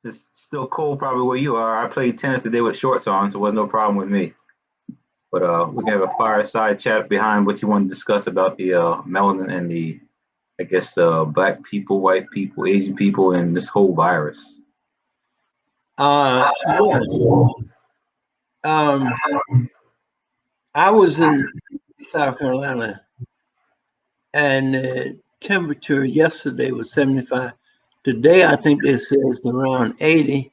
It's still cold probably where you are. I played tennis today with shorts on, so it was no problem with me. But we can have a fireside chat behind what you want to discuss about the melanin and the, I guess, black people, white people, Asian people, and this whole virus. Yeah. I was in South Carolina, and the temperature yesterday was 75. Today, I think it says around 80.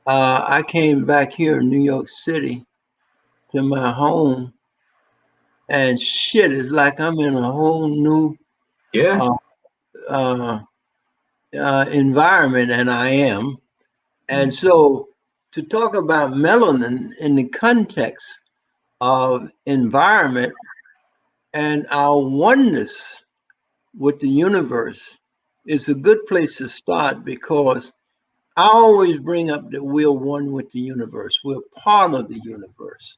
I came back here in New York City to my home, and shit, it's like I'm in a whole new Yeah. uh, uh, environment, and I am. And so, to talk about melanin in the context of environment and our oneness with the universe is a good place to start, because I always bring up that we're one with the universe. We're part of the universe.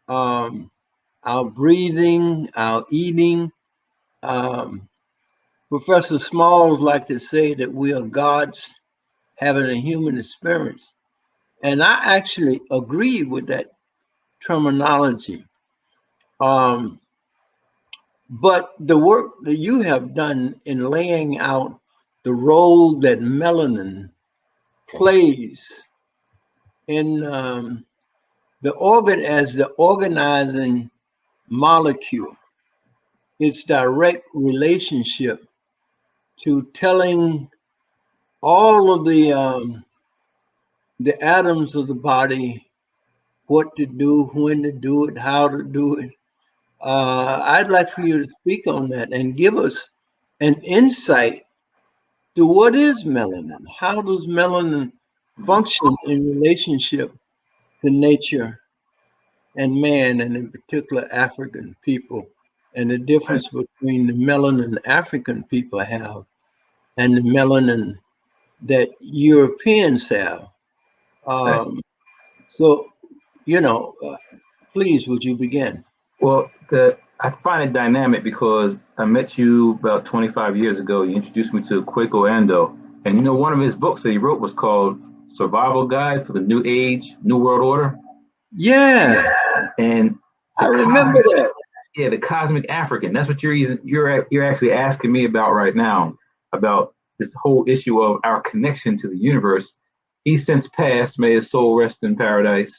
Our breathing, our eating. Um, Professor Smalls like to say that we are gods having a human experience. And I actually agree with that terminology. Um, but the work that you have done in laying out the role that melanin plays in the organ as the organizing molecule, its direct relationship to telling all of the atoms of the body what to do, when to do it, how to do it. I'd like for you to speak on that and give us an insight to what is melanin. How does melanin function in relationship to nature and man, and in particular African people, and the difference between the melanin African people have and the melanin that Europeans have. Right. So, you know, please, would you begin? Well, I find it dynamic because I met you about 25 years ago. You introduced me to Kwaku Ando, and one of his books that he wrote was called Survival Guide for the New Age, New World Order. Yeah, And I remember that. Yeah, the cosmic African. That's what you're actually asking me about right now, about this whole issue of our connection to the universe. He's since passed, may his soul rest in paradise.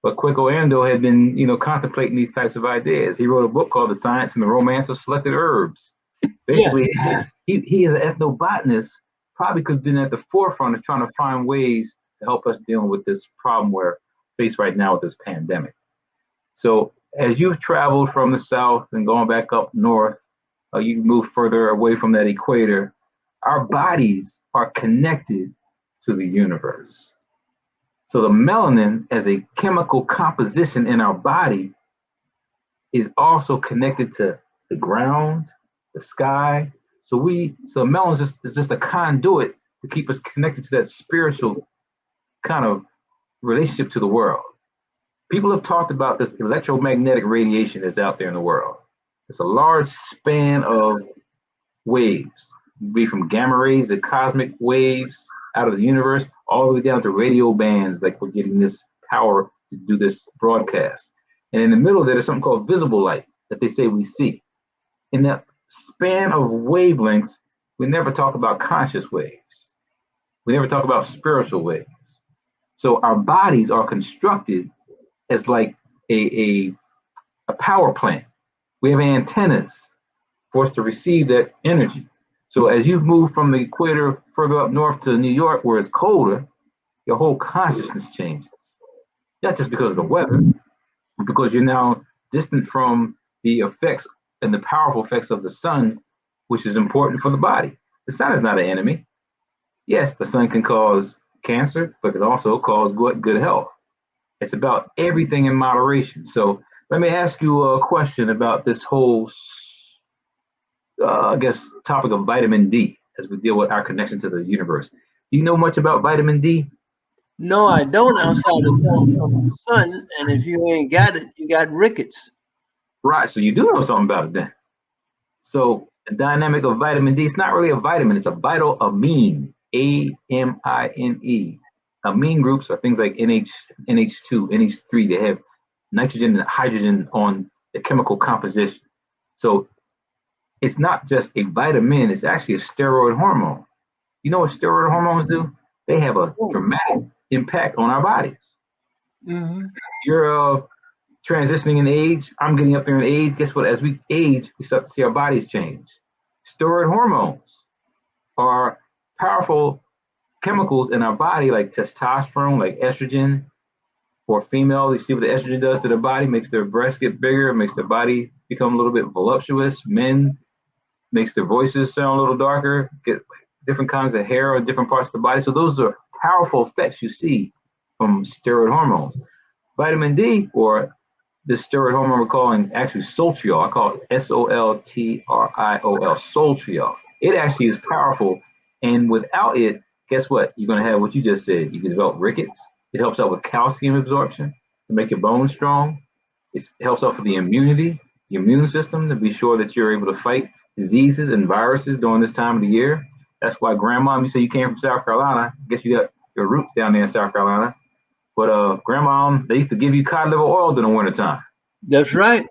But Kwaku Ando had been, contemplating these types of ideas. He wrote a book called The Science and the Romance of Selected Herbs. Basically, he is an ethnobotanist, probably could have been at the forefront of trying to find ways to help us deal with this problem we're faced right now with this pandemic. So as you've traveled from the south and going back up north, you move further away from that equator. Our bodies are connected to the universe. So the melanin as a chemical composition in our body is also connected to the ground, the sky. So melanin is just a conduit to keep us connected to that spiritual kind of relationship to the world. People have talked about this electromagnetic radiation that's out there in the world. It's a large span of waves, be from gamma rays to cosmic waves out of the universe, all the way down to radio bands, like we're getting this power to do this broadcast. And in the middle there's something called visible light that they say we see. In that span of wavelengths, we never talk about conscious waves. We never talk about spiritual waves. So our bodies are constructed as like a power plant. We have antennas for us to receive that energy. So as you've moved from the equator further up north to New York, where it's colder, your whole consciousness changes. Not just because of the weather, but because you're now distant from the effects and the powerful effects of the sun, which is important for the body. The sun is not an enemy. Yes, the sun can cause cancer, but it can also cause good health. It's about everything in moderation. So let me ask you a question about this whole, topic of vitamin D as we deal with our connection to the universe. Do you know much about vitamin D? No, I don't, outside of coming from the sun. And if you ain't got it, you got rickets. Right. So you do know something about it then. So the dynamic of vitamin D, it's not really a vitamin, it's a vital amine. amine. Amine groups are things like NH2, NH3. They have nitrogen and hydrogen on the chemical composition. So it's not just a vitamin, it's actually a steroid hormone. You know what steroid hormones do? They have a dramatic impact on our bodies. Mm-hmm. You're transitioning in age, I'm getting up there in age. Guess what? As we age, we start to see our bodies change. Steroid hormones are powerful chemicals in our body, like testosterone, like estrogen. For female, you see what the estrogen does to the body, makes their breasts get bigger, makes their body become a little bit voluptuous. Men, makes their voices sound a little darker, get different kinds of hair on different parts of the body. So those are powerful effects you see from steroid hormones. Vitamin D, or this steroid hormone we're calling actually Soltriol. I call it Soltriol, Soltriol. It actually is powerful, and without it, guess what? You're going to have what you just said. You can develop rickets. It helps out with calcium absorption to make your bones strong. It helps out with the immunity, the immune system, to be sure that you're able to fight diseases and viruses during this time of the year. That's why grandma, you say you came from South Carolina. I guess you got your roots down there in South Carolina. But grandma, they used to give you cod liver oil during the wintertime. That's right.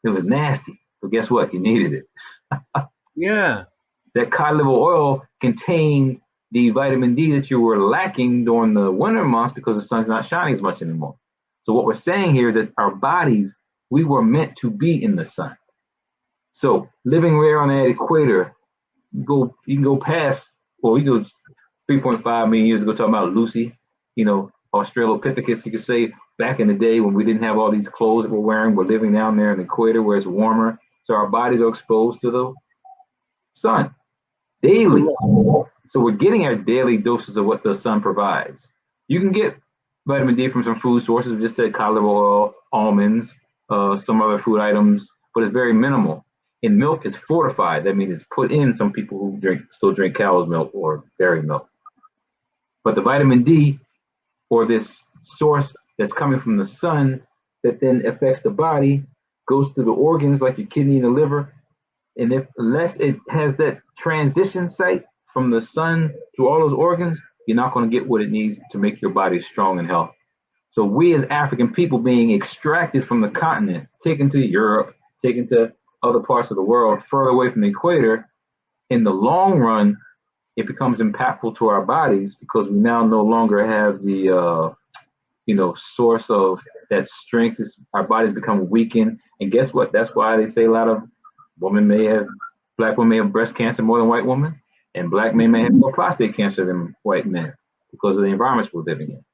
It was nasty, but guess what? You needed it. Yeah. That cod liver oil contained the vitamin D that you were lacking during the winter months because the sun's not shining as much anymore. So what we're saying here is that our bodies, we were meant to be in the sun. So living there on that equator, you can go past, well, we go 3.5 million years ago talking about Lucy, Australopithecus, you could say, back in the day when we didn't have all these clothes that we're wearing. We're living down there in the equator where it's warmer. So our bodies are exposed to the sun daily. So we're getting our daily doses of what the sun provides. You can get vitamin D from some food sources. We just said cod liver oil, almonds, some other food items, but it's very minimal. In milk, it's fortified. That means it's put in some people who still drink cow's milk or dairy milk. But the vitamin D, or this source that's coming from the sun that then affects the body, goes through the organs like your kidney and the liver. And unless it has that transition site from the sun to all those organs, you're not going to get what it needs to make your body strong and healthy. So we as African people being extracted from the continent, taken to Europe, taken to other parts of the world, further away from the equator, in the long run, it becomes impactful to our bodies because we now no longer have the source of that strength. Our bodies become weakened, and guess what? That's why they say a lot of black women may have breast cancer more than white women, and black men may have more prostate cancer than white men because of the environments we're living in.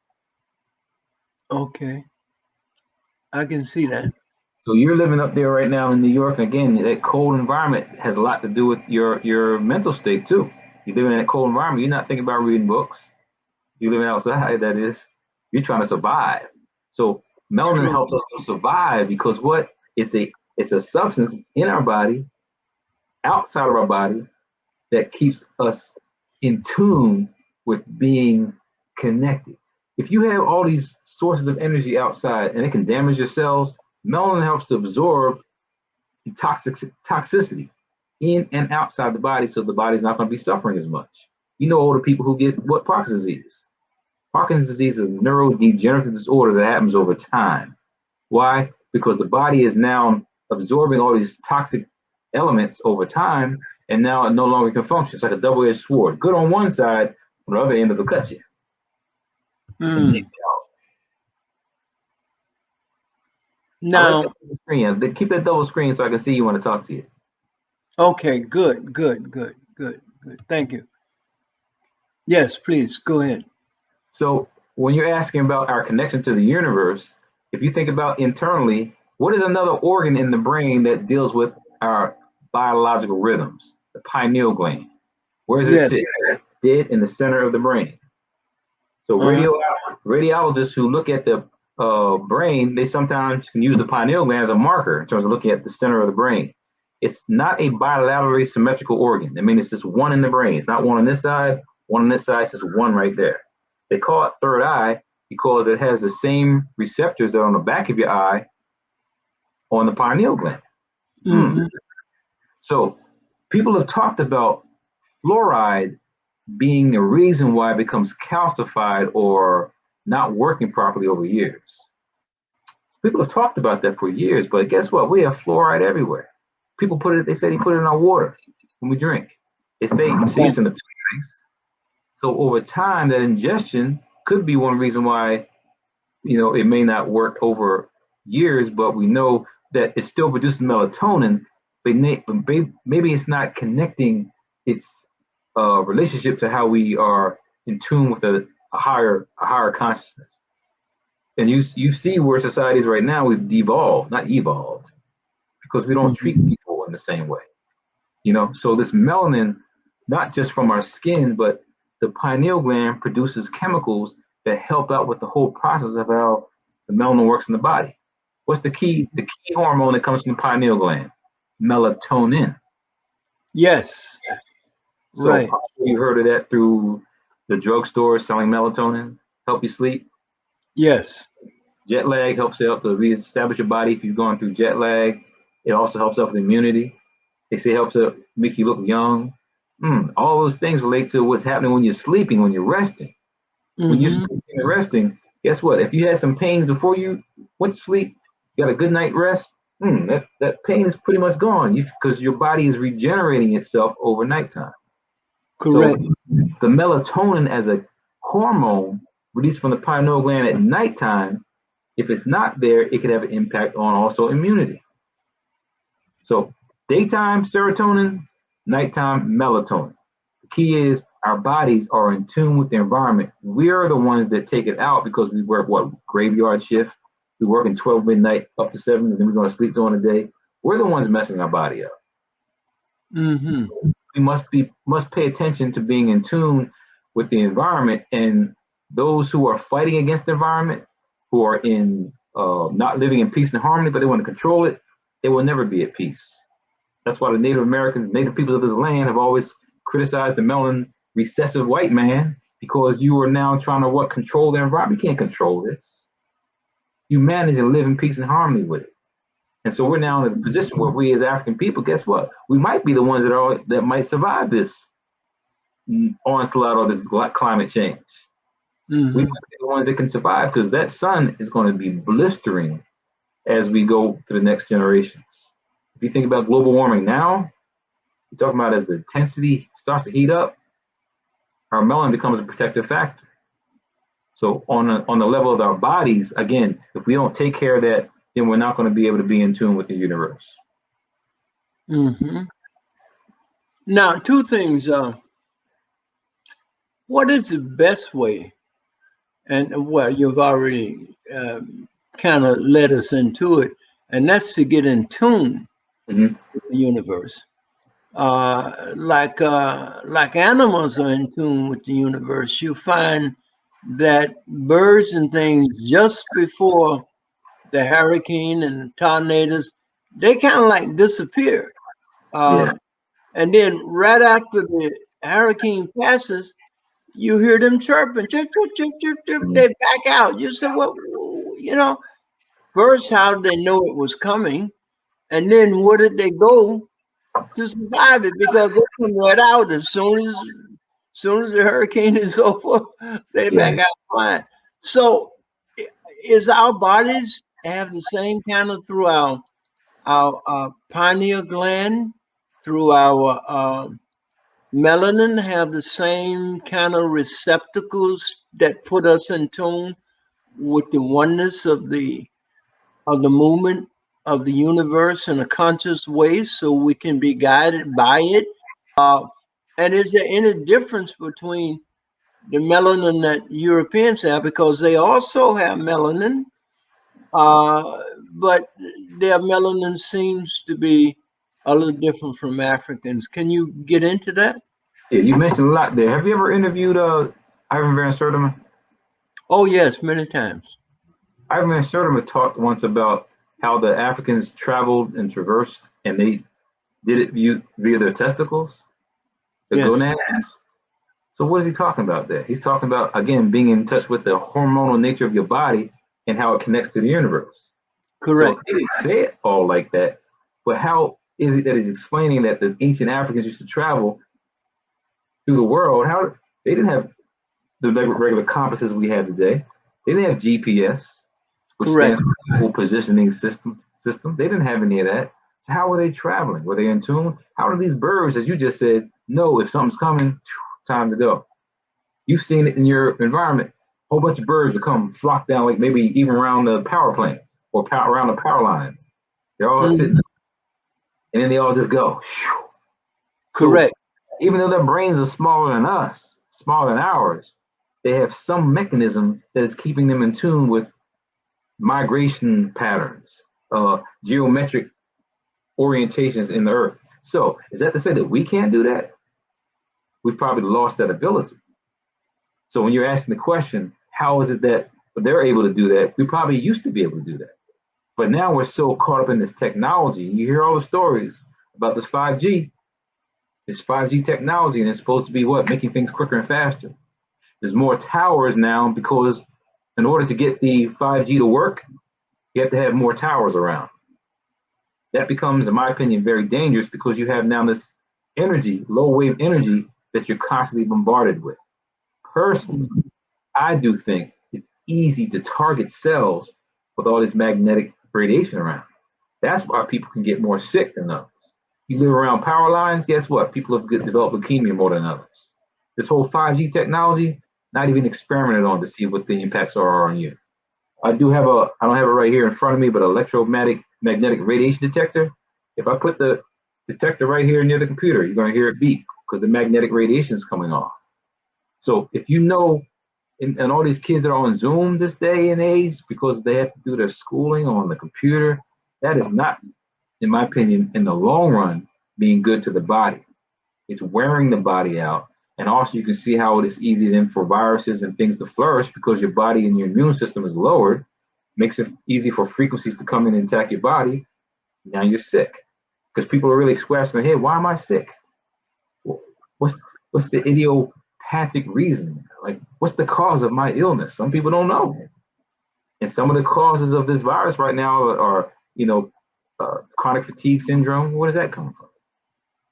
Okay, I can see that. So you're living up there right now in New York, and again, that cold environment has a lot to do with your mental state too. You live in that cold environment, you're not thinking about reading books. You're living outside, that is. You're trying to survive. So melanin helps us to survive because what? It's a substance in our body, outside of our body, that keeps us in tune with being connected. If you have all these sources of energy outside and it can damage your cells, melanin helps to absorb the toxicity in and outside the body, so the body's not going to be suffering as much. You know, older people who get what? Parkinson's disease. Parkinson's disease is a neurodegenerative disorder that happens over time. Why? Because the body is now absorbing all these toxic elements over time, and now it no longer can function. It's like a double-edged sword. Good on one side, on the other end it'll cut you. And take you out. Now, keep that double screen so I can see you when I talk to you. Okay, good. Thank you. Yes, please, go ahead. So when you're asking about our connection to the universe, if you think about internally, what is another organ in the brain that deals with our biological rhythms? The pineal gland. Where does it sit? Dead in the center of the brain. So radiologists who look at the brain, they sometimes can use the pineal gland as a marker in terms of looking at the center of the brain. It's not a bilaterally symmetrical organ. I mean, it's just one in the brain. It's not one on this side, one on this side. It's just one right there. They call it third eye because it has the same receptors that are on the back of your eye on the pineal gland. So people have talked about fluoride being the reason why it becomes calcified or not working properly over years. People have talked about that for years, but guess what? We have fluoride everywhere. People put it, they say they put it in our water when we drink. They say you see it's in the drinks. So over time, that ingestion could be one reason why, it may not work over years, but we know that it's still producing melatonin, but maybe it's not connecting its relationship to how we are in tune with a higher consciousness. And you see where societies right now, we've devolved, not evolved, because we don't treat people in the same way. So this melanin, not just from our skin, but the pineal gland produces chemicals that help out with the whole process of how the melanin works in the body. What's the key hormone that comes from the pineal gland? Melatonin. Yes. So right. You heard of that through the drugstore selling melatonin, help you sleep. Yes. Jet lag helps to reestablish your body if you're going through jet lag. It also helps out with immunity. They say it helps to make you look young. All those things relate to what's happening when you're sleeping, when you're resting. When you're sleeping and resting, guess what? If you had some pains before you went to sleep, you got a good night rest, that pain is pretty much gone because your body is regenerating itself over nighttime. Correct. So the melatonin as a hormone released from the pineal gland at nighttime, if it's not there, it could have an impact on also immunity. So daytime serotonin, nighttime melatonin. The key is our bodies are in tune with the environment. We are the ones that take it out because we work graveyard shift. We work in 12 midnight up to 7, and then we're going to sleep during the day. We're the ones messing our body up. We must pay attention to being in tune with the environment, and those who are fighting against the environment, who are in not living in peace and harmony, but they want to control it, they will never be at peace. That's why the Native Americans, Native peoples of this land have always criticized the melanin recessive white man, because you are now trying to control the environment. You can't control this. You manage and live in peace and harmony with it. And so we're now in a position where we as African people, guess what? We might be the ones that might survive this onslaught of this climate change. We might be the ones that can survive, because that sun is going to be blistering as we go to the next generations. If you think about global warming now, you're talking about as the intensity starts to heat up, our melanin becomes a protective factor. So on the level of our bodies, again, if we don't take care of that, then we're not going to be able to be in tune with the universe. Now, two things. What is the best way? And well, you've already kind of led us into it, and that's to get in tune with the universe. Like animals are in tune with the universe. You find that birds and things, just before the hurricane and tornadoes, they kind of like disappear. And then right after the hurricane passes, you hear them chirping, chirp, chirp, chirp, chirp, chirp. They back out. You say, well, first, how did they know it was coming? And then where did they go to survive it? Because they come right out as soon as the hurricane is over, they back out flying. So is our bodies have the same kind of through our pineal gland, through our melanin, have the same kind of receptacles that put us in tune with the oneness of the movement of the universe in a conscious way, so we can be guided by it? And is there any difference between the melanin that Europeans have, because they also have melanin, but their melanin seems to be a little different from Africans? Can you get into that? Yeah, you mentioned a lot there. Have you ever interviewed Ivan Van Sertima? Oh yes, many times. Ivan Van Sertima talked once about how the Africans traveled and traversed, and they did it via their testicles, the gonads. So what is he talking about there? He's talking about, again, being in touch with the hormonal nature of your body and how it connects to the universe. Correct. So he didn't say it all like that, but how is it that he's explaining that the ancient Africans used to travel through the world? They didn't have the regular compasses we have today. They didn't have GPS, which Correct. stands for Global Positioning System. They didn't have any of that. So how were they traveling? Were they in tune? How do these birds, as you just said, know if something's coming? Time to go. You've seen it in your environment. A whole bunch of birds will come flock down, like maybe even around the power plants or around the power lines. They're all sitting, and then they all just go. Correct. So even though their brains are smaller than us, smaller than ours, they have some mechanism that is keeping them in tune with migration patterns, geometric orientations in the earth. So is that to say that we can't do that? We've probably lost that ability. So when you're asking the question, how is it that they're able to do that? We probably used to be able to do that. But now we're so caught up in this technology. You hear all the stories about this 5G. It's 5G technology, and it's supposed to be what? Making things quicker and faster. There's more towers now because in order to get the 5G to work, you have to have more towers around. That becomes, in my opinion, very dangerous because you have now this energy, low wave energy, that you're constantly bombarded with. Personally, I do think it's easy to target cells with all this magnetic radiation around. That's why people can get more sick than others. You live around power lines, guess what? People have developed leukemia more than others. This whole 5G technology, not even experimented on to see what the impacts are on you. I don't have it right here in front of me, but electromagnetic radiation detector. If I put the detector right here near the computer, you're going to hear it beep because the magnetic radiation is coming off. So if you know, and all these kids that are on Zoom this day and age because they have to do their schooling on the computer, that is not, in my opinion, in the long run, being good to the body. It's wearing the body out. And also you can see how it is easy then for viruses and things to flourish because your body and your immune system is lowered, makes it easy for frequencies to come in and attack your body. Now you're sick because people are really scratching their head. Why am I sick? What's the idiopathic reason? Like, what's the cause of my illness? Some people don't know. And some of the causes of this virus right now are chronic fatigue syndrome. Where does that come from?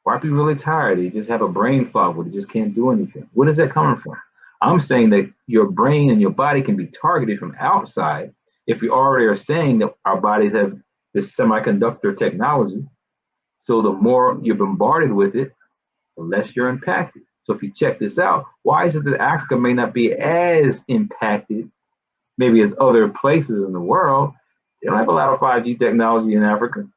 Why are people really tired? They just have a brain fog where they just can't do anything. What is that coming from? I'm saying that your brain and your body can be targeted from outside if we already are saying that our bodies have this semiconductor technology. So the more you're bombarded with it, the less you're impacted. So if you check this out, why is it that Africa may not be as impacted maybe as other places in the world? They don't have a lot of 5G technology in Africa.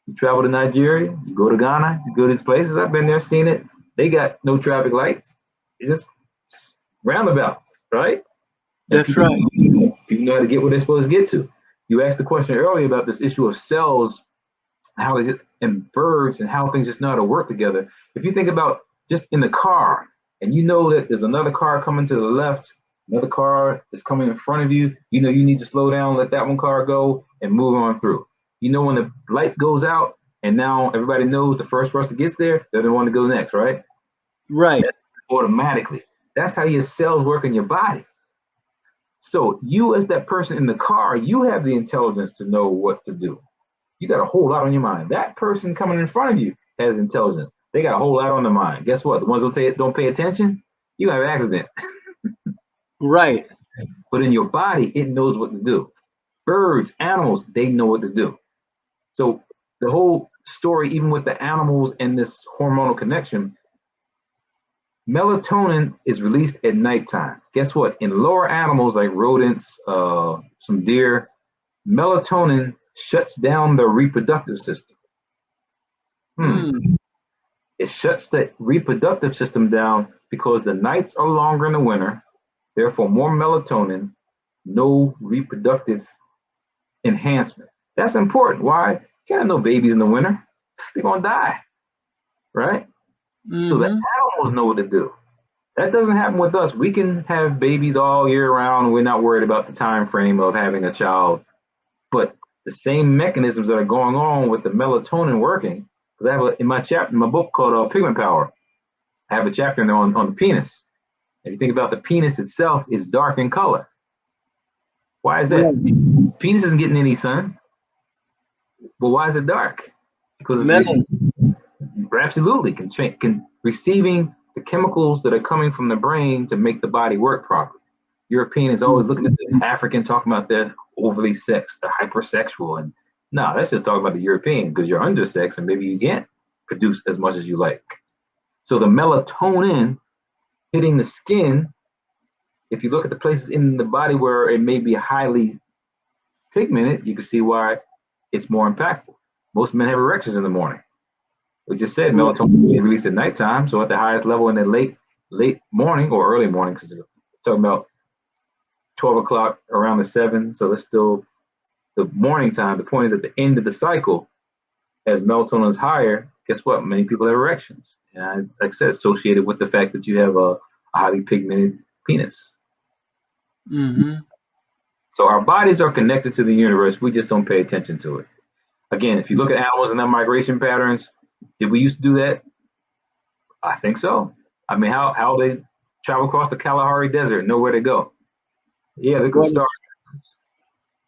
You travel to Nigeria, you go to Ghana, you go to these places. I've been there, seen it. They got no traffic lights. It's just roundabouts, right? That's right. People know how to get where they're supposed to get to. You asked the question earlier about this issue of cells, how they and birds and how things just know how to work together. If you think about just in the car, and you know that there's another car coming to the left, another car is coming in front of you, you know you need to slow down, let that one car go, and move on through. You know when the light goes out, and now everybody knows the first person gets there, they're the one to go next, right? Right. Automatically. That's how your cells work in your body. So you as that person in the car, you have the intelligence to know what to do. You got a whole lot on your mind. That person coming in front of you has intelligence. They got a whole lot on their mind. Guess what? The ones who don't pay attention, you have an accident. Right. But in your body, it knows what to do. Birds, animals, they know what to do. So the whole story, even with the animals and this hormonal connection, melatonin is released at nighttime. Guess what? In lower animals like rodents, some deer, melatonin shuts down the reproductive system. It shuts the reproductive system down because the nights are longer in the winter, therefore more melatonin, no reproductive enhancement. That's important. Why? Can't have no babies in the winter. They're gonna die, right? So the animals know what to do. That doesn't happen with us. We can have babies all year round. We're not worried about the time frame of having a child. But the same mechanisms that are going on with the melatonin working, because I have in my book called Pigment Power, I have a chapter in there on the penis. If you think about the penis itself, is dark in color. Why is that? Penis isn't getting any sun. But why is it dark? Because it's absolutely can receiving the chemicals that are coming from the brain to make the body work properly. European is always looking at the African, talking about they're overly sexed, the hypersexual. And no, that's just talking about the European, because you're undersexed and maybe you can't produce as much as you like. So the melatonin hitting the skin, if you look at the places in the body where it may be highly pigmented, you can see why it's more impactful. Most men have erections in the morning. We just said melatonin is released at nighttime, so at the highest level in the late morning or early morning, because we're talking about 12 o'clock around the 7, so it's still the morning time. The point is at the end of the cycle, as melatonin is higher, guess what? Many people have erections. And like I said, associated with the fact that you have a highly pigmented penis. Mm-hmm. So our bodies are connected to the universe. We just don't pay attention to it. Again, if you look at animals and their migration patterns, did we used to do that? I think so. I mean, how they travel across the Kalahari Desert and know where to go? Yeah, look at the star systems.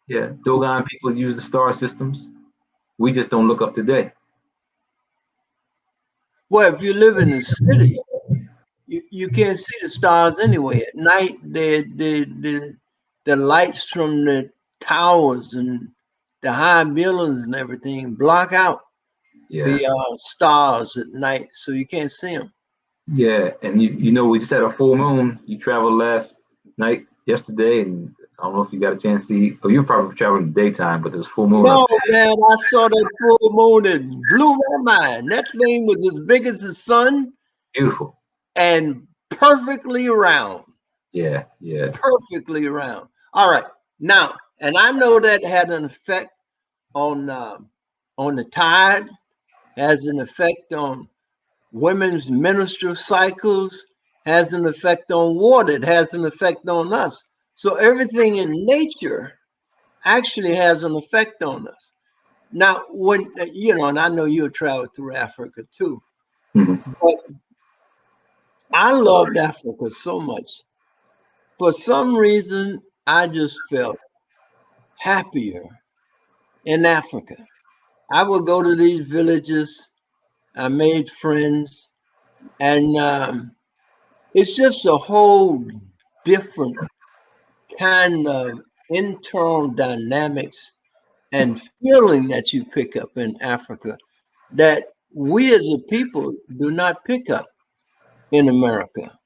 Yeah, Dogon people use the star systems. We just don't look up today. Well, if you live in the city, you can't see the stars anyway. At night, the lights from the towers and the high buildings and everything block out the stars at night, so you can't see them. Yeah, and you know, we just had a full moon. You traveled last night, yesterday, and I don't know if you got a chance to see. Oh, you probably traveled in the daytime, but there's full moon No, up there. man, I saw that full moon. It blew my mind. That thing was as big as the sun Beautiful. and perfectly round. Yeah, yeah. Perfectly round. All right, now, and I know that had an effect on the tide, has an effect on women's menstrual cycles, has an effect on water, it has an effect on us. So everything in nature actually has an effect on us. Now, when and I know you traveled through Africa too, Mhm. but I loved Africa so much. For some reason, I just felt happier in Africa. I would go to these villages, I made friends, and it's just a whole different kind of internal dynamics and feeling that you pick up in Africa that we as a people do not pick up in America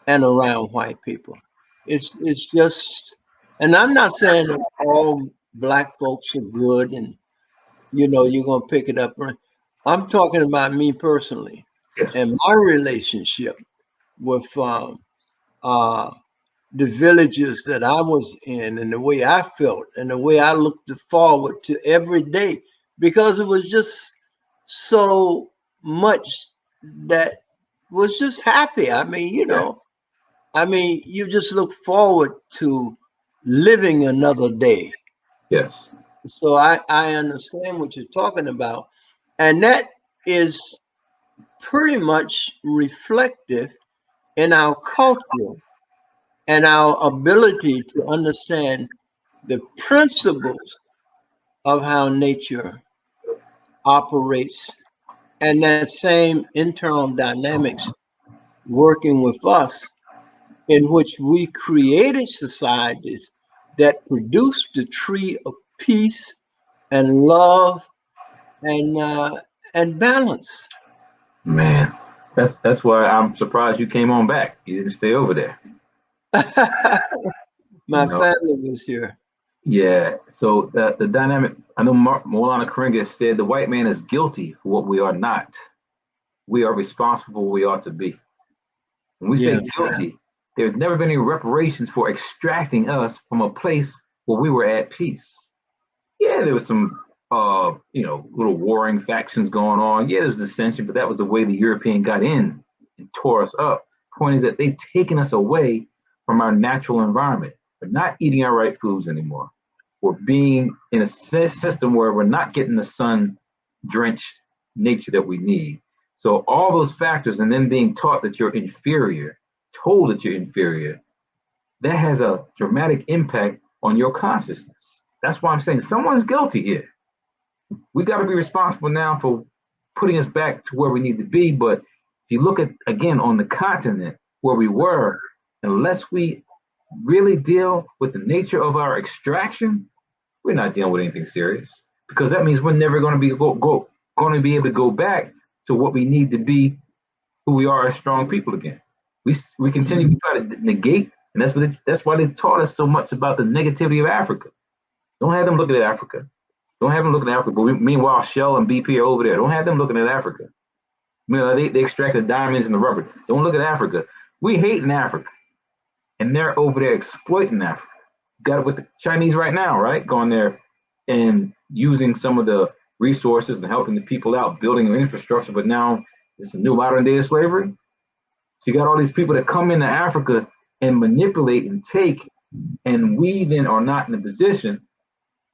and around white people. It's just, and I'm not saying that all black folks are good and you're gonna pick it up. I'm talking about me personally Yes. and my relationship with uh, the villages that I was in and the way I felt and the way I looked forward to every day, because it was just so much that was just happy. I mean, you just look forward to living another day. Yes. So I understand what you're talking about. And that is pretty much reflective in our culture and our ability to understand the principles of how nature operates and that same internal dynamics working with us, in which we created societies that produced the tree of peace and love and balance. Man, that's why I'm surprised you came on back. You didn't stay over there. You My know. family was here. Yeah. So the dynamic. I know Maulana Karenga said the white man is guilty for what we are not. We are responsible for what we ought to be. When we Yeah. say guilty, there's never been any reparations for extracting us from a place where we were at peace. Yeah, there was some little warring factions going on. Yeah, there's dissension, but that was the way the European got in and tore us up. Point is that they've taken us away from our natural environment. We're not eating our right foods anymore. We're being in a system where we're not getting the sun drenched nature that we need. So all those factors, and then being taught that you're inferior, told that you're inferior, that has a dramatic impact on your consciousness. That's why I'm saying someone's guilty here. We got to be responsible now for putting us back to where we need to be. But If you look at, again, on the continent where we were, unless we really deal with the nature of our extraction, we're not dealing with anything serious, because that means we're never going to be going to be able to go back to what we need to be, who we are as strong people again. We continue to try to negate, and that's why they taught us so much about the negativity of Africa. Don't have them looking at Africa. Don't have them looking at Africa. But meanwhile, Shell and BP are over there. Don't have them looking at Africa. You know, they extract the diamonds and the rubber. Don't look at Africa. We hate in Africa, and they're over there exploiting Africa. Got it with the Chinese right now, right? Going there and using some of the resources and helping the people out, building infrastructure. But now it's a new modern day of slavery. So you got all these people that come into Africa and manipulate and take, and we then are not in a position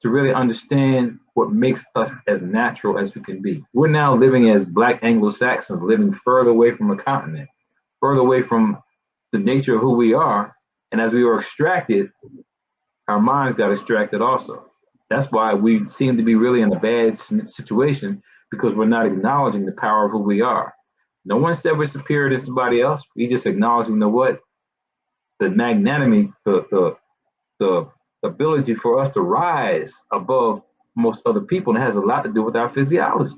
to really understand what makes us as natural as we can be. We're now living as Black Anglo-Saxons, living further away from the continent, further away from the nature of who we are. And as we were extracted, our minds got extracted also. That's why we seem to be really in a bad situation, because we're not acknowledging the power of who we are. No one said we're superior to somebody else. We just acknowledging the magnanimity, the ability for us to rise above most other people, and it has a lot to do with our physiology.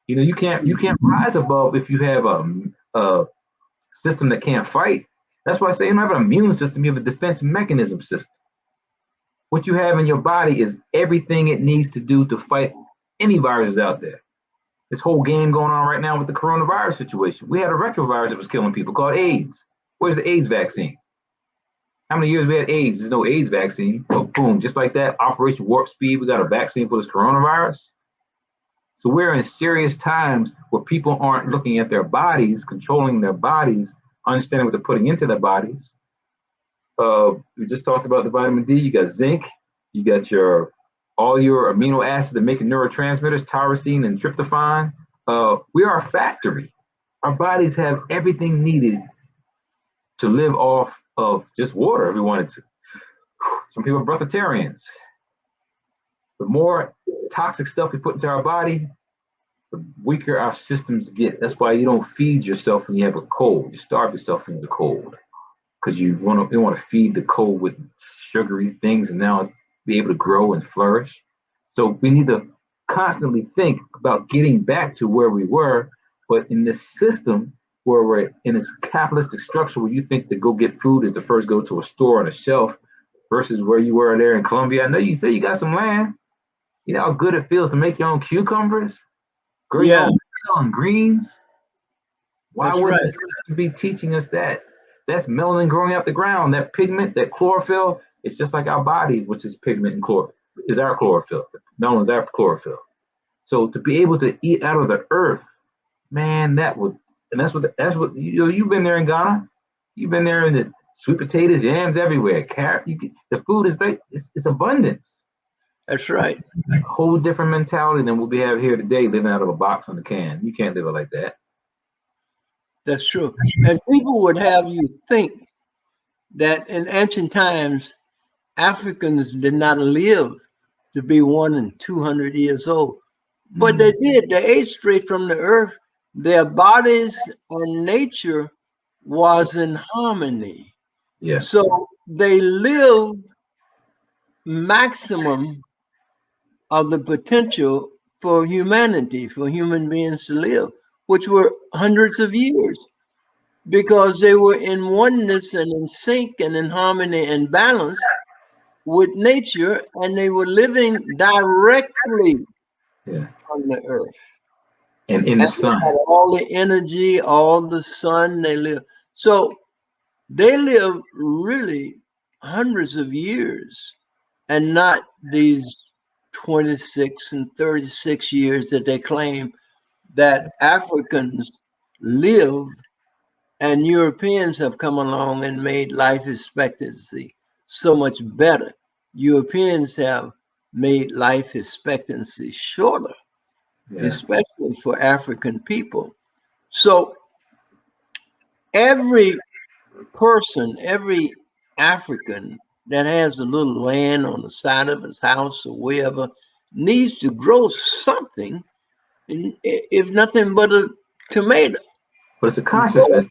You know, you can't rise above if you have a system that can't fight. That's why I say you don't have an immune system, you have a defense mechanism system. What you have in your body is everything it needs to do to fight any viruses out there. This whole game going on right now with the coronavirus situation. We had a retrovirus that was killing people called AIDS. Where's the AIDS vaccine? How many years we had AIDS? There's no AIDS vaccine. Oh, boom, just like that, Operation Warp Speed, we got a vaccine for this coronavirus. So we're in serious times where people aren't looking at their bodies, controlling their bodies, understanding what they're putting into their bodies. We just talked about the vitamin D. You got zinc. You got all your amino acids that make neurotransmitters, tyrosine and tryptophan. We are a factory. Our bodies have everything needed to live off of just water if we wanted to. Some people are breatharians. The more toxic stuff we put into our body, the weaker our systems get. That's why you don't feed yourself when you have a cold. You starve yourself when you're cold, because you want to feed the cold with sugary things, and now it's be able to grow and flourish. So we need to constantly think about getting back to where we were, but in this system where we're in this capitalistic structure where you think to go get food is to first go to a store on a shelf, versus where you were there in Colombia. I know you say you got some land. You know how good it feels to make your own cucumbers, grow your own kale and greens. Why wouldn't the system be teaching us that? That's melanin growing out the ground. That pigment, that chlorophyll, it's just like our body, which is pigment and chlorophyll, is our chlorophyll. Melanin is our chlorophyll. So to be able to eat out of the earth, man, that's what you've been there in Ghana. You've been there in the sweet potatoes, yams everywhere. Carrot, the food is like it's abundance. That's right. A whole different mentality than what we have here today, living out of a box on a can. You can't live it like that. That's true. And people would have you think that in ancient times, Africans did not live to be 100 and 200 years old, but they did. They ate straight from the earth. Their bodies and nature was in harmony. Yeah. So they lived maximum of the potential for humanity, for human beings to live, which were hundreds of years, because they were in oneness and in sync and in harmony and balance with nature, and they were living directly from the earth. And in the sun. They had all the energy, all the sun, they live. So they live really hundreds of years, and not these 26 and 36 years that they claim that Africans live, and Europeans have come along and made life expectancy so much better. Europeans have made life expectancy shorter, especially for African people. So every person, every African that has a little land on the side of his house or wherever needs to grow something, if nothing but a tomato. but it's a consciousness.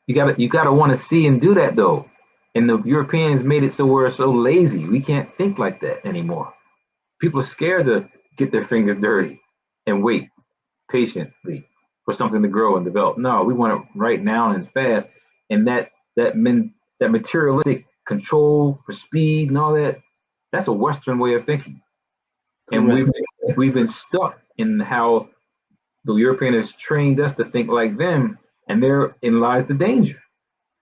You gotta want to see and do that though. And the Europeans made it so we're so lazy. We can't think like that anymore. People are scared to get their fingers dirty and wait patiently for something to grow and develop. No, we want it right now and fast. And that materialistic control for speed and all that, that's a Western way of thinking. And we've been stuck in how the European has trained us to think like them, and therein lies the danger.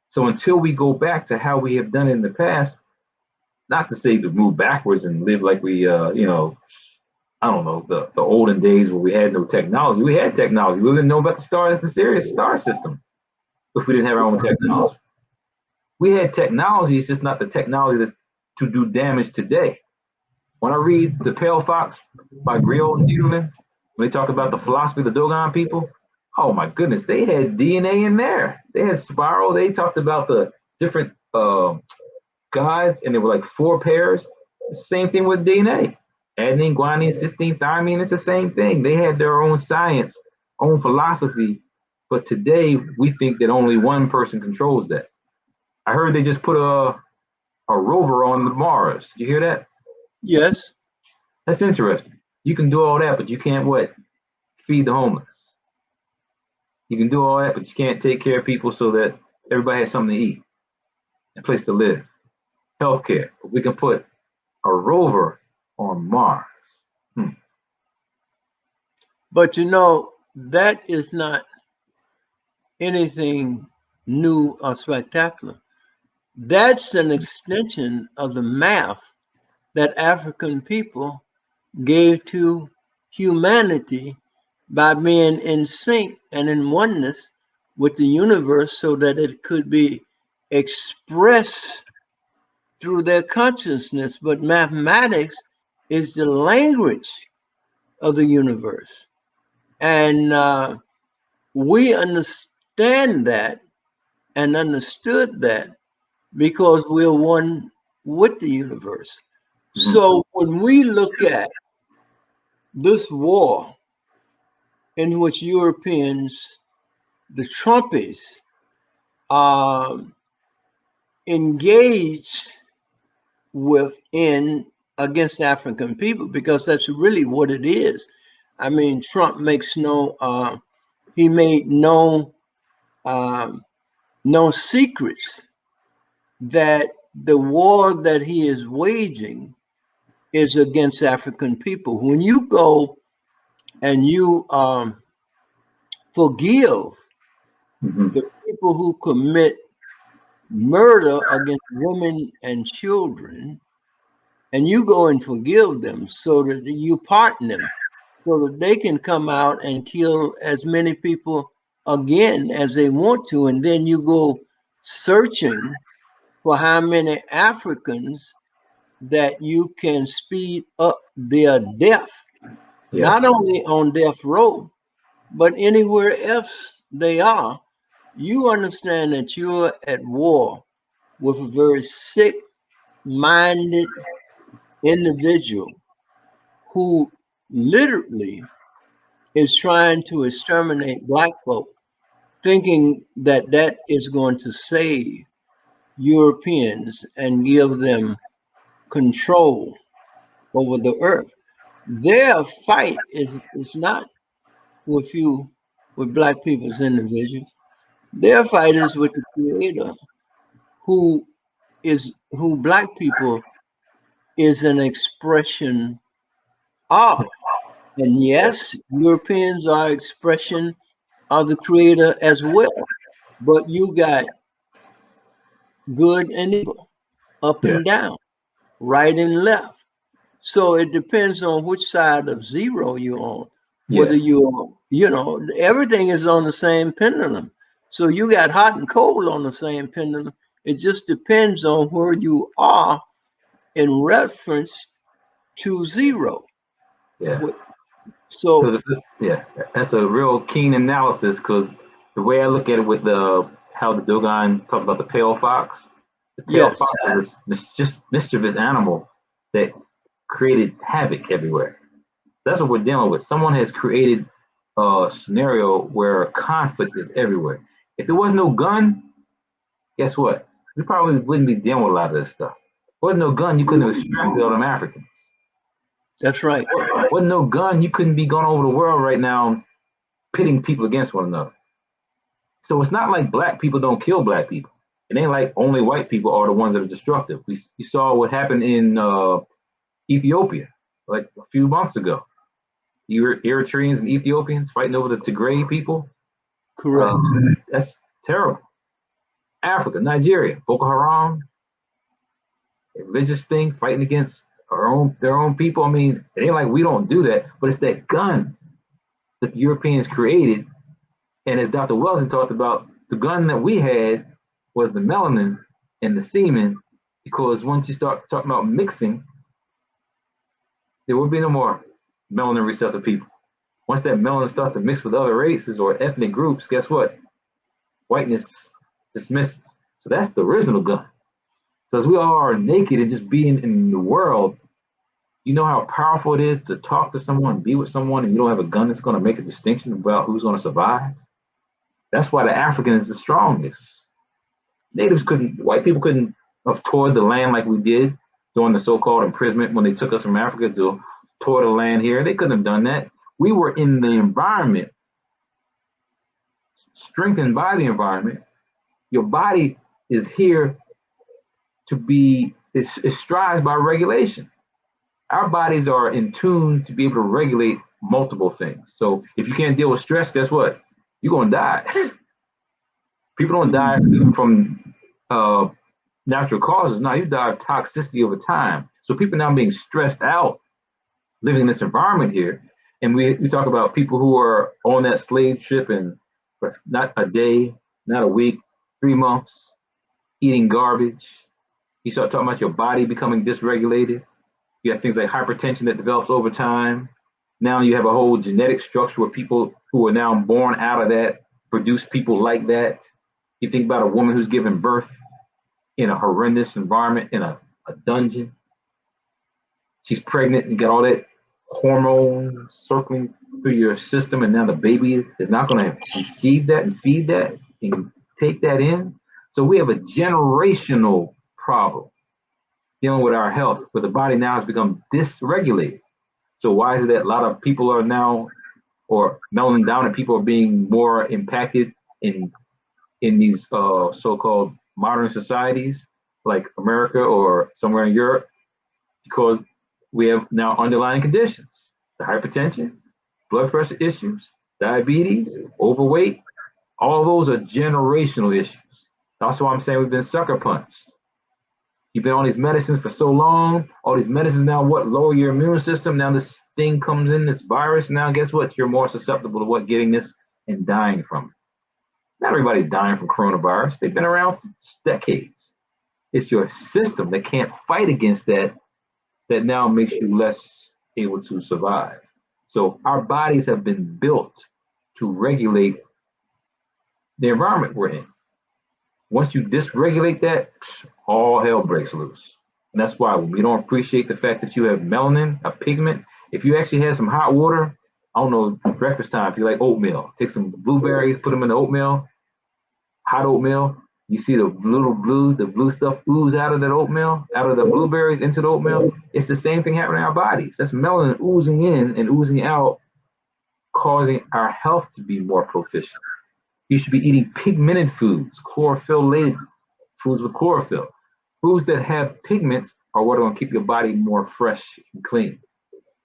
So until we go back to how we have done it in the past, not to say to move backwards and live like we, I don't know, the olden days where we had no technology. We had technology. We didn't know about the stars, the Sirius star system, if we didn't have our own technology. We had technology, it's just not the technology to do damage today. When I read The Pale Fox by Griot and Dieterlen, when they talk about the philosophy of the Dogon people, oh my goodness, they had DNA in there. They had spiral. They talked about the different gods, and there were like 4 pairs. The same thing with DNA. Adenine, guanine, cysteine, thymine, it's the same thing. They had their own science, own philosophy. But today, we think that only one person controls that. I heard they just put a rover on the Mars. Did you hear that? Yes. That's interesting. You can do all that, but you can't what? Feed the homeless. You can do all that, but you can't take care of people so that everybody has something to eat, a place to live, healthcare. But we can put a rover on Mars. But that is not anything new or spectacular. That's an extension of the math that African people gave to humanity by being in sync and in oneness with the universe so that it could be expressed through their consciousness. But mathematics is the language of the universe. And we understand that and understood that because we're one with the universe. Mm-hmm. So when we look at this war in which Europeans, the Trumpies, engaged against African people, because that's really what it is. I mean, Trump makes he made no secrets that the war that he is waging is against African people. When you go and you forgive the people who commit murder against women and children, and you go and forgive them so that you pardon them, so that they can come out and kill as many people again as they want to, and then you go searching for how many Africans that you can speed up their death, not only on death row, but anywhere else they are. You understand that you're at war with a very sick-minded individual who literally is trying to exterminate Black folk, thinking that that is going to save Europeans and give them control over the earth. Their fight is not with Black people as individuals. Their fight is with the Creator, who Black people is an expression of. And yes, Europeans are expression of the Creator as well. But you got good and evil, up and down, right and left. So it depends on which side of zero you're on. Whether everything is on the same pendulum. So you got hot and cold on the same pendulum. It just depends on where you are in reference to zero. Yeah. So that's a real keen analysis, because the way I look at it with how the Dogon talk about the pale fox. The pale fox is this just mischievous animal that created havoc everywhere. That's what we're dealing with. Someone has created scenario where conflict is everywhere. If there was no gun, guess what? We probably wouldn't be dealing with a lot of this stuff. If there was no gun, you couldn't have extracted all them Africans. That's right. With no gun, you couldn't be going over the world right now pitting people against one another. So it's not like black people don't kill black people. It ain't like only white people are the ones that are destructive. You saw what happened in Ethiopia like a few months ago. Eritreans and Ethiopians fighting over the Tigray people. Correct. That's terrible. Africa, Nigeria, Boko Haram, a religious thing, fighting against their own people. I mean, it ain't like we don't do that, but it's that gun that the Europeans created. And as Dr. Wellesley talked about, the gun that we had was the melanin and the semen, because once you start talking about mixing, there will be no more melanin recessive people. Once that melanin starts to mix with other races or ethnic groups, guess what? Whiteness dismisses. So that's the original gun. So as we all are naked and just being in the world, you know how powerful it is to talk to someone, be with someone, and you don't have a gun that's going to make a distinction about who's going to survive. That's why the African is the strongest. White people couldn't have toured the land like we did during the so-called imprisonment when they took us from Africa to tour the land here. They couldn't have done that. We were in the environment, strengthened by the environment. Your body is here to be, it strives by regulation. Our bodies are in tune to be able to regulate multiple things. So if you can't deal with stress, guess what? You're going to die. People don't die from natural causes. No, you die of toxicity over time. So people now being stressed out, living in this environment here. And we talk about people who are on that slave ship and not a day, not a week, 3 months, eating garbage. You start talking about your body becoming dysregulated. You have things like hypertension that develops over time. Now you have a whole genetic structure where people who are now born out of that produce people like that. You think about a woman who's given birth in a horrendous environment, in a dungeon. She's pregnant and got all that hormone circling through your system, and now the baby is not going to receive that and feed that and take that in. So we have a generational problem dealing with our health, where the body now has become dysregulated. So why is it that a lot of people are now, or melanin dominant people are being more impacted in these so-called modern societies like America or somewhere in Europe? Because we have now underlying conditions: the hypertension, blood pressure issues, diabetes, overweight. All those are generational issues. That's why I'm saying we've been sucker punched. You've been on these medicines for so long. All these medicines now lower your immune system. Now this thing comes in, this virus. Now guess what? You're more susceptible to getting this and dying from it. Not everybody's dying from coronavirus. They've been around for decades. It's your system that can't fight against that now makes you less able to survive. So our bodies have been built to regulate the environment we're in. Once you dysregulate that, all hell breaks loose. And that's why we don't appreciate the fact that you have melanin, a pigment. If you actually had some hot water, I don't know, breakfast time, if you like oatmeal, take some blueberries, put them in the oatmeal, hot oatmeal. You see the blue stuff ooze out of that oatmeal, out of the blueberries into the oatmeal. It's the same thing happening in our bodies. That's melanin oozing in and oozing out, causing our health to be more proficient. You should be eating pigmented foods, chlorophyll-laden foods with chlorophyll. Foods that have pigments are what are going to keep your body more fresh and clean.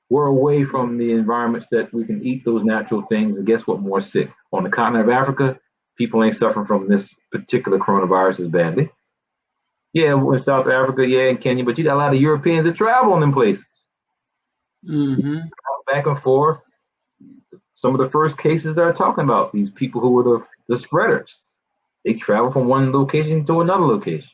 We're away from the environments that we can eat those natural things, and guess what? More sick. On the continent of Africa, people ain't suffering from this particular coronavirus as badly. Yeah, in South Africa, yeah, in Kenya, but you got a lot of Europeans that travel in them places. Mm-hmm. Back and forth. Some of the first cases are talking about these people who were the spreaders. They travel from one location to another location.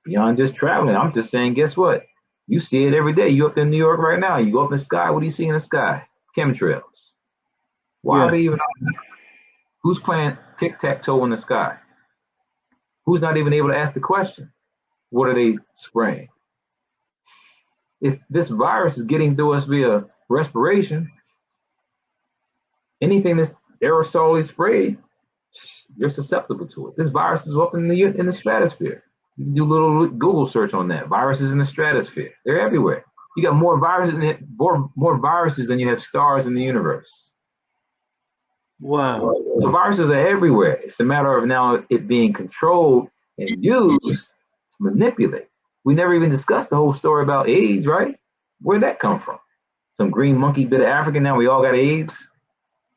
Beyond just traveling, I'm just saying, guess what? You see it every day. You up in New York right now. You go up in the sky. What do you see in the sky? Chemtrails. Why are they even? Who's playing tic-tac-toe in the sky? Who's not even able to ask the question? What are they spraying? If this virus is getting to us via respiration, anything that's aerosolly sprayed, you're susceptible to it. This virus is up in the stratosphere. You can do a little Google search on that. Viruses in the stratosphere. They're everywhere. You got more viruses in it, more viruses than you have stars in the universe. Wow. So viruses are everywhere. It's a matter of now it being controlled and used to manipulate. We never even discussed the whole story about AIDS, right? Where'd that come from? Some green monkey bit of Africa. Now we all got AIDS.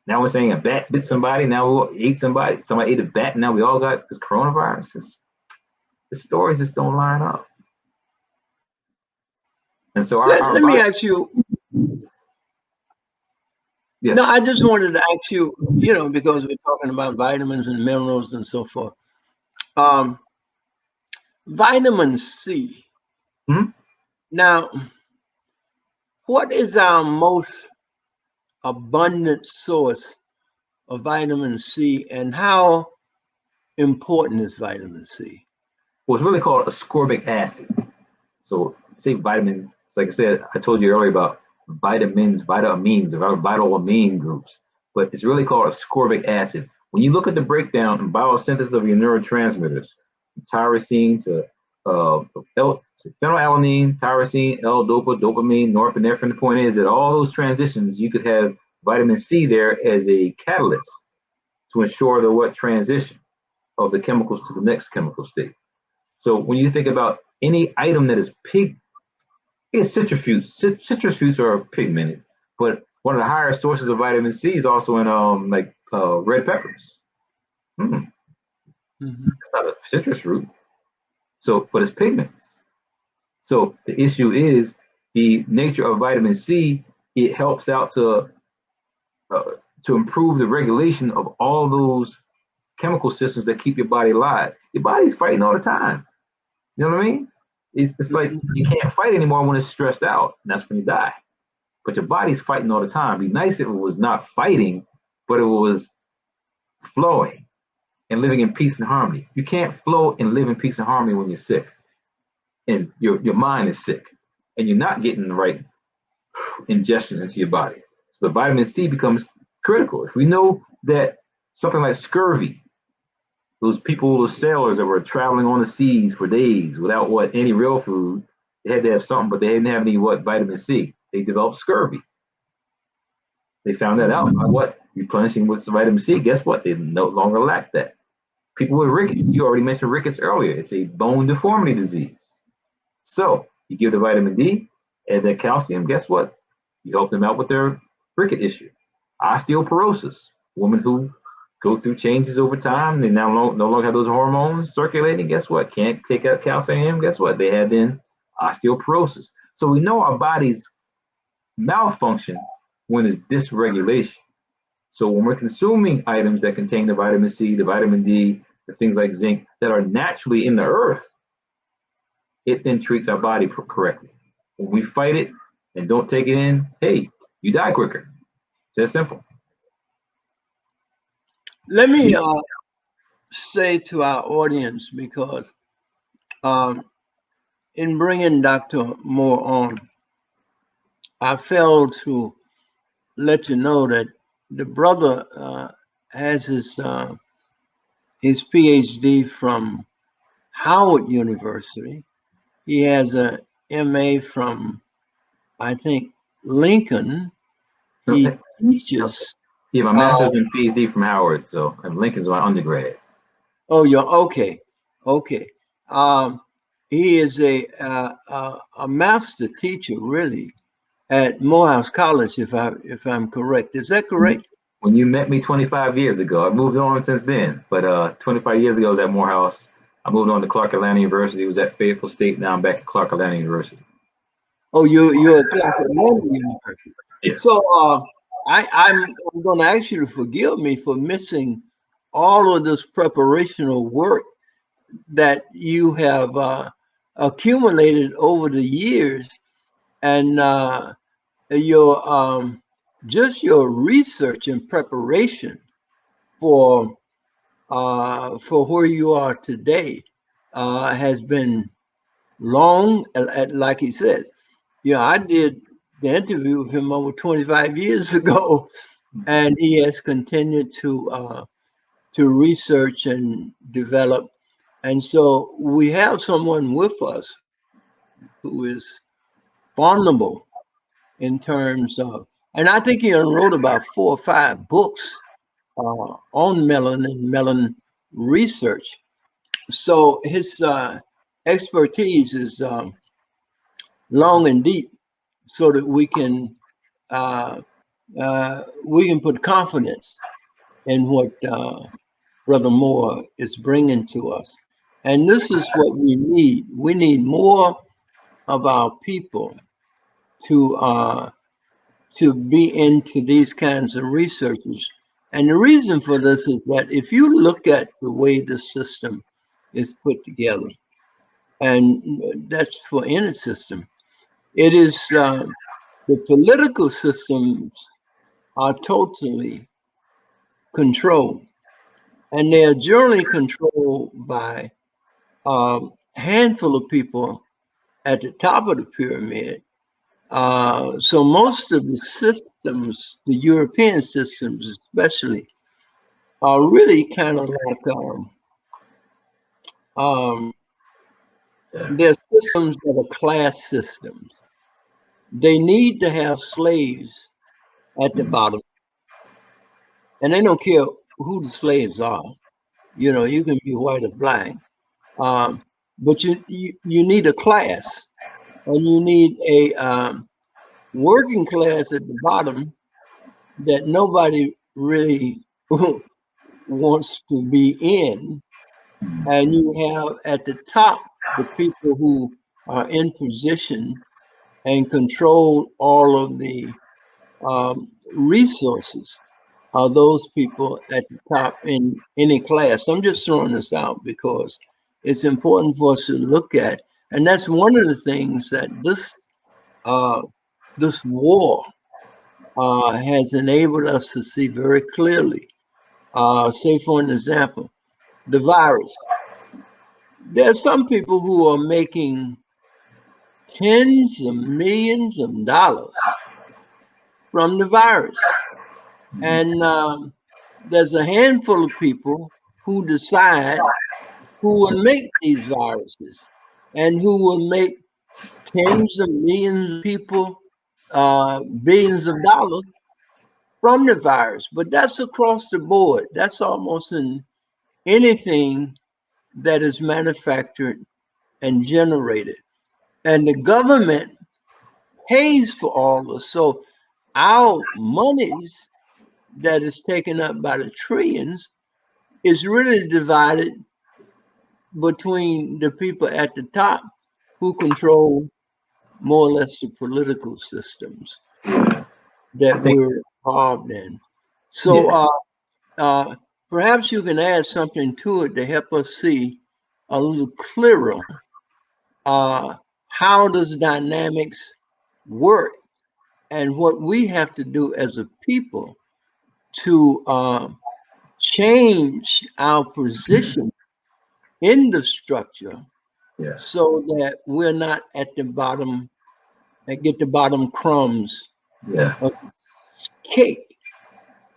Now we're saying a bat bit somebody. Now we ate somebody. Somebody ate a bat. Now we all got this coronavirus. The stories just don't line up. And so Let me ask you. Yes. No, I just wanted to ask you, because we're talking about vitamins and minerals and so forth. Vitamin C. Hmm? Now, what is our most abundant source of vitamin C, and how important is vitamin C? Well, it's really called ascorbic acid. So say vitamin, it's like I said, I told you earlier about vitamins, vitamines, or vital amine groups, but it's really called ascorbic acid. When you look at the breakdown and biosynthesis of your neurotransmitters, tyrosine to phenylalanine, tyrosine, L-dopa, dopamine, norepinephrine. The point is that all those transitions, you could have vitamin C there as a catalyst to ensure the what transition of the chemicals to the next chemical state. So when you think about any item that is it's citrus fruits. Citrus fruits are pigmented, but one of the higher sources of vitamin C is also in red peppers. Mm. It's not a citrus fruit. So, but it's pigments. So the issue is the nature of vitamin C. It helps out to improve the regulation of all those chemical systems that keep your body alive. Your body's fighting all the time. You know what I mean? It's like you can't fight anymore when it's stressed out, and that's when you die. But your body's fighting all the time. It'd be nice if it was not fighting, but it was flowing and living in peace and harmony. You can't flow and live in peace and harmony when you're sick, and your mind is sick, and you're not getting the right ingestion into your body. So the vitamin C becomes critical. If we know that something like scurvy, those people, those sailors that were traveling on the seas for days without any real food, they had to have something, but they didn't have any vitamin C. They developed scurvy. They found that out by replenishing with some vitamin C. Guess what? They no longer lack that. People with rickets, you already mentioned rickets earlier. It's a bone deformity disease. So you give the vitamin D, add that calcium, guess what? You help them out with their ricket issue. Osteoporosis, women who go through changes over time, they now no longer have those hormones circulating, guess what? Can't take out calcium, guess what? They have then osteoporosis. So we know our bodies malfunction when there's dysregulation. So when we're consuming items that contain the vitamin C, the vitamin D, the things like zinc that are naturally in the earth, it then treats our body correctly. When we fight it and don't take it in, hey, you die quicker. It's that simple. Let me say to our audience, because in bringing Dr. Moore on, I failed to let you know that the brother has his PhD from Howard University. He has a MA from, I think, Lincoln. He teaches. Yeah, my master's and PhD from Howard, and Lincoln's my undergrad. Oh, you're okay. Okay. He is a master teacher, really, at Morehouse College, if I'm correct. Is that correct? When you met me 25 years ago, I moved on since then. But 25 years ago, I was at Morehouse. I moved on to Clark Atlanta University. I was at Fayetteville State. Now I'm back at Clark Atlanta University. Oh, you're at Clark Atlanta University. Yes. So I'm going to ask you to forgive me for missing all of this preparational work that you have accumulated over the years, and your just your research and preparation for where you are today has been long. Like he says, I did the interview with him over 25 years ago, and he has continued to research and develop. And so we have someone with us who is vulnerable in terms of, and I think he wrote about 4 or 5 books on melanin research. So his expertise is long and deep, so that uh, we can put confidence in what Brother Moore is bringing to us. And this is what we need. We need more of our people to be into these kinds of researches. And the reason for this is that if you look at the way the system is put together, and that's for any system, it is the political systems are totally controlled, and they are generally controlled by a handful of people at the top of the pyramid. So most of the systems, the European systems especially, are really kind of like they're systems that are class systems. They need to have slaves at the bottom, and they don't care who the slaves are. You know, you can be white or black, but you need a class, and you need a working class at the bottom that nobody really wants to be in, and you have at the top the people who are in position and control all of the resources are those people at the top in any class. I'm just throwing this out because it's important for us to look at, and that's one of the things that uh, this war has enabled us to see very clearly. Say, for an example, the virus. There are some people who are making tens of millions of dollars from the virus. And there's a handful of people who decide who will make these viruses and who will make tens of millions of people billions of dollars from the virus. But that's across the board. That's almost in anything that is manufactured and generated. And the government pays for all this. So our monies that is taken up by the trillions is really divided between the people at the top who control more or less the political systems that I think, we're involved in. So yeah, perhaps you can add something to it to help us see a little clearer how does dynamics work and what we have to do as a people to change our position in the structure yeah. so that we're not at the bottom and get the bottom crumbs Yeah. of cake.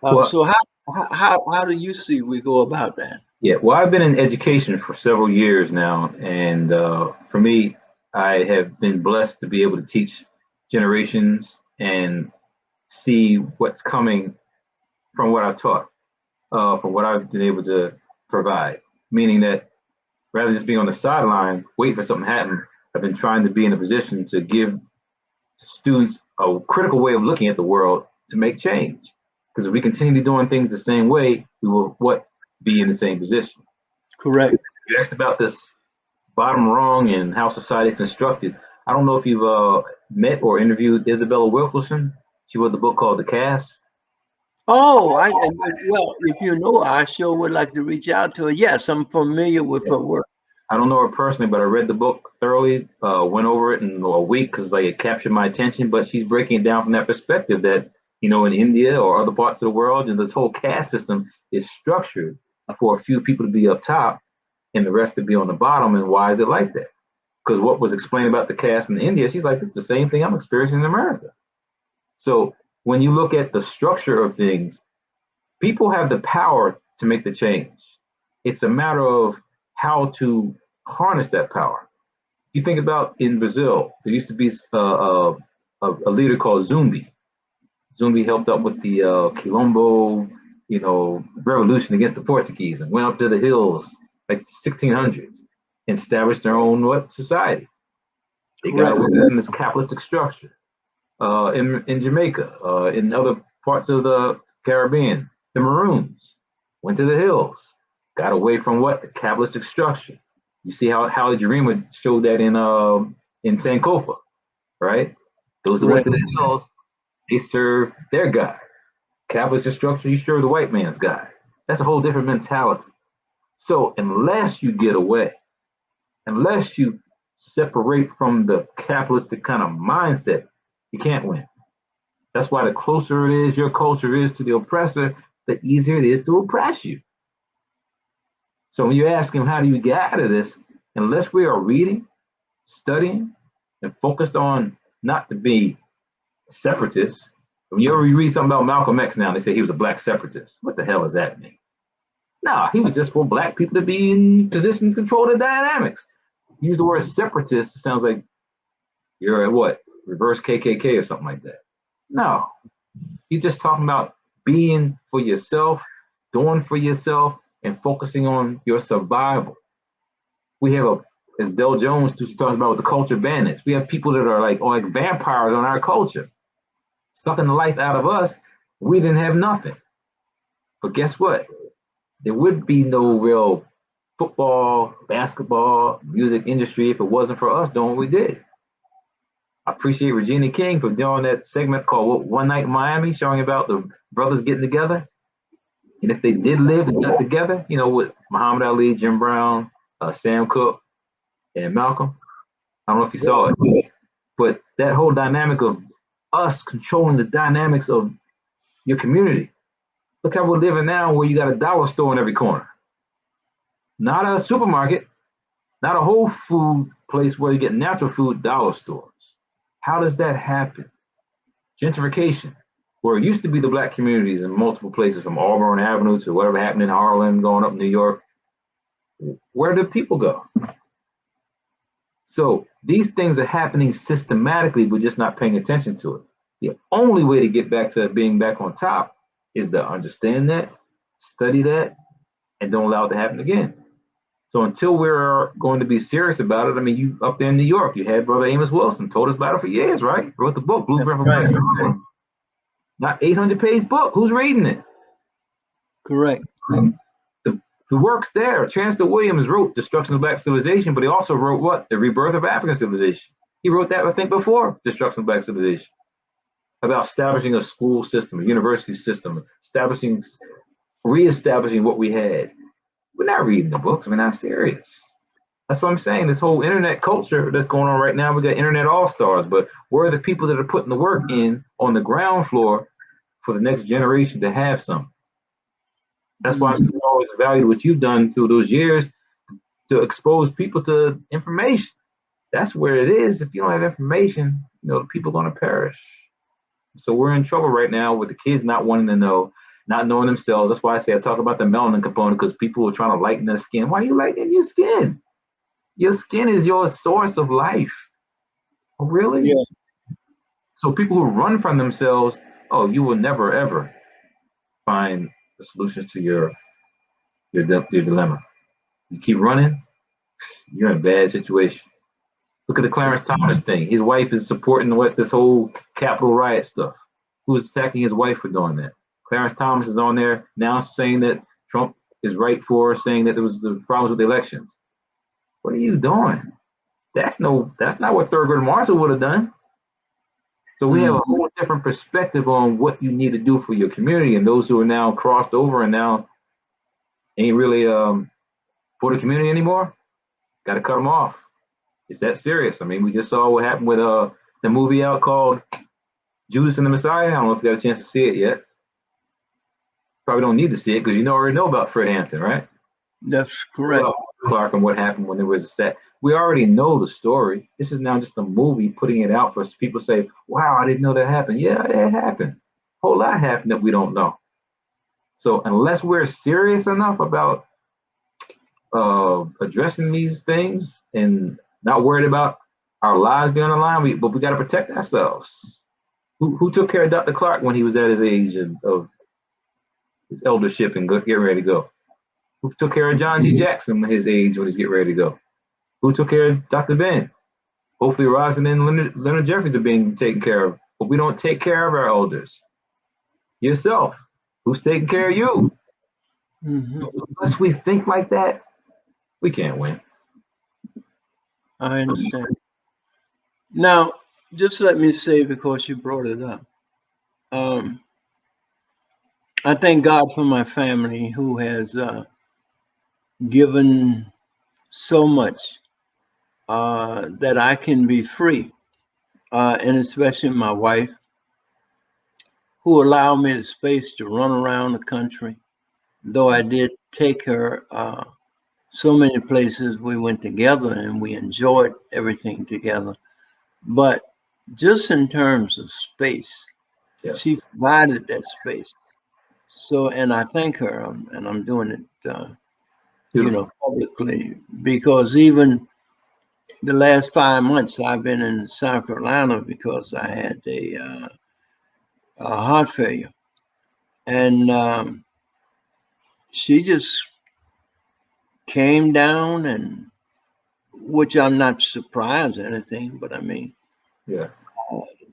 Well, So how do you see we go about that? yeah. Well, I've been in education for several years now, and for me, I have been blessed to be able to teach generations and see what's coming from what I've taught, from what I've been able to provide. Meaning that rather than just being on the sideline, wait for something to happen, I've been trying to be in a position to give students a critical way of looking at the world to make change. Because if we continue doing things the same way, we will what be in the same position. Correct. You asked about this bottom rung and how society is constructed. I don't know if you've met or interviewed Isabella Wilkerson. She wrote the book called The Caste. Oh, well, if you know her, I sure would like to reach out to her. Yes, I'm familiar with her work. I don't know her personally, but I read the book thoroughly, went over it in a week because like it captured my attention. But she's breaking it down from that perspective that in India or other parts of the world, and this whole caste system is structured for a few people to be up top and the rest to be on the bottom. And why is it like that? Because what was explained about the caste in India, she's like, it's the same thing I'm experiencing in America. So when you look at the structure of things, people have the power to make the change. It's a matter of how to harness that power. You think about in Brazil, there used to be a leader called Zumbi. Zumbi helped up with the Quilombo, revolution against the Portuguese, and went up to the hills like 1600s and established their own society. They got within this capitalistic structure. In Jamaica, in other parts of the Caribbean, the Maroons went to the hills, got away from the capitalistic structure. You see how the Dreamer showed that in Sankofa, right? Those who went to the hills, they serve their God. Capitalist structure, you serve the white man's God. That's a whole different mentality. So unless you get away, unless you separate from the capitalistic kind of mindset, you can't win. That's why the closer it is, your culture is to the oppressor, the easier it is to oppress you. So when you ask him, how do you get out of this? Unless we are reading, studying, and focused on not to be separatists. When you ever read something about Malcolm X now, they say he was a black separatist. What the hell does that mean? No, he was just for black people to be in positions to control the dynamics. Use the word separatist, it sounds like you're at what? Reverse KKK or something like that. No, he's just talking about being for yourself, doing for yourself, and focusing on your survival. We have as Del Jones talks about with the culture bandits, we have people that are like vampires on our culture, sucking the life out of us. We didn't have nothing. But guess what? There would be no real football, basketball, music industry if it wasn't for us doing what we did. I appreciate Regina King for doing that segment called One Night in Miami, showing about the brothers getting together. And if they did live and got together, with Muhammad Ali, Jim Brown, Sam Cooke, and Malcolm. I don't know if you saw it, but that whole dynamic of us controlling the dynamics of your community. Look how we're living now where you got a dollar store in every corner. Not a supermarket, not a whole food place where you get natural food, dollar stores. How does that happen? Gentrification, where it used to be the black communities in multiple places from Auburn Avenue to whatever happened in Harlem, going up New York. Where did people go? So these things are happening systematically, we're just not paying attention to it. The only way to get back to being back on top is to understand that, study that, and don't allow it to happen again. So until we're going to be serious about it, you up there in New York, you had Brother Amos Wilson, told us about it for years, right? Wrote the book, Blueprint for Black Humanity. Not 800-page book. Who's reading it? Correct. The work's there. Chancellor Williams wrote Destruction of Black Civilization, but he also wrote what? The Rebirth of African Civilization. He wrote that, I think, before Destruction of Black Civilization. About establishing a school system, a university system, reestablishing what we had. We're not reading the books. We're not serious. That's what I'm saying. This whole internet culture that's going on right now, we got internet all-stars, but where are the people that are putting the work in on the ground floor for the next generation to have some? That's why I always value what you've done through those years to expose people to information. That's where it is. If you don't have information, the people are going to perish. So we're in trouble right now with the kids not wanting to know, not knowing themselves. That's why I talk about the melanin component, because people are trying to lighten their skin. Why are you lightening your skin? Your skin is your source of life. Oh, really? Yeah. So people who run from themselves, you will never, ever find the solutions to your dilemma. You keep running, you're in a bad situation. Look at the Clarence Thomas thing. His wife is supporting this whole Capitol riot stuff. Who's attacking his wife for doing that? Clarence Thomas is on there now saying that Trump is right for saying that there was the problems with the elections. What are you doing? That's not what Thurgood Marshall would have done. So we have a whole different perspective on what you need to do for your community, and those who are now crossed over and now ain't really for the community anymore, got to cut them off. It's that serious. We just saw what happened with the movie out called Judas and the Messiah. I don't know if you got a chance to see it yet. Probably don't need to see it because already know about Fred Hampton, right? That's correct. Clark and what happened when there was a set. We already know the story. This is now just a movie putting it out for people to say, wow, I didn't know that happened. Yeah, it happened. whole lot happened that we don't know. So unless we're serious enough about addressing these things and not worried about our lives being on the line, but we got to protect ourselves. Who took care of Dr. Clark when he was at his age of his eldership and getting ready to go? Who took care of John G. Jackson at his age when he's getting ready to go? Who took care of Dr. Ben? Hopefully Rosin and Leonard Jeffries are being taken care of, but we don't take care of our elders. Yourself, who's taking care of you? So unless we think like that, we can't win. I understand. Now, just let me say, because you brought it up, I thank God for my family who has given so much that I can be free, and especially my wife, who allowed me the space to run around the country. Though I did take her so many places, we went together and we enjoyed everything together. But just in terms of space, Yes. she provided that space. So, and I thank her, and I'm doing it, publicly, because even the last 5 months I've been in South Carolina because I had a heart failure, and she just came down, and which I'm not surprised or anything, but I mean, Yeah.